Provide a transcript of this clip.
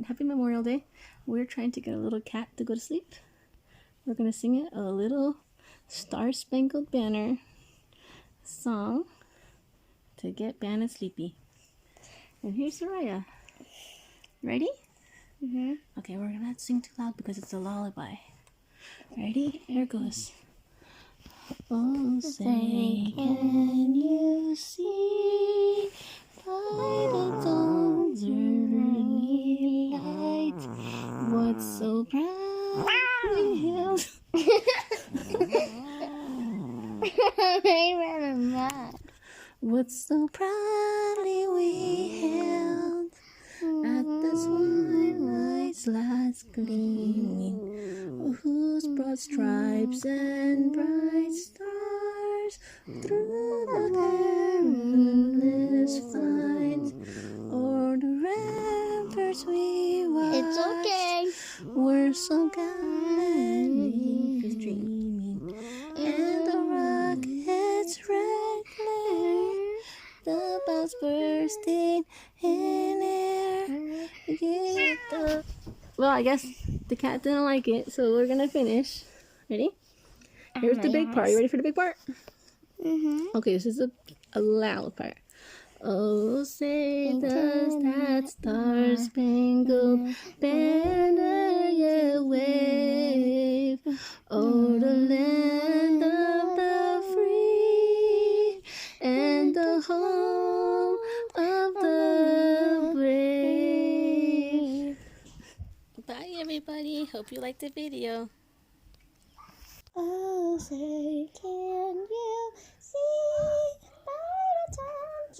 Happy Memorial Day. We're trying to get a little cat to go to sleep. We're going to sing it a little Star-Spangled Banner song to get Banna sleepy. And here's Soraya. Ready? Mm-hmm. Okay, we're going to sing too loud because it's a lullaby. Ready? Here goes. Oh, say, can you see by the dawn's early light what's so proudly held? What's so proudly we held at the twilight's last gleaming, whose broad stripes and bright stars through the perilous fight o'er the ramparts we watched. It's okay. We're so gallantly streaming, and the rockets' red glare, the bells bursting in air. Well, I guess the cat didn't like it, so we're gonna finish. Ready? Here's the big part. You ready for the big part? Mm-hmm. Okay, this is a loud part. Oh, say does that star-spangled banner yet wave o'er the land of the free and the home of the brave. Bye, everybody. Hope you liked the video. Oh, say, can you see by the dawn's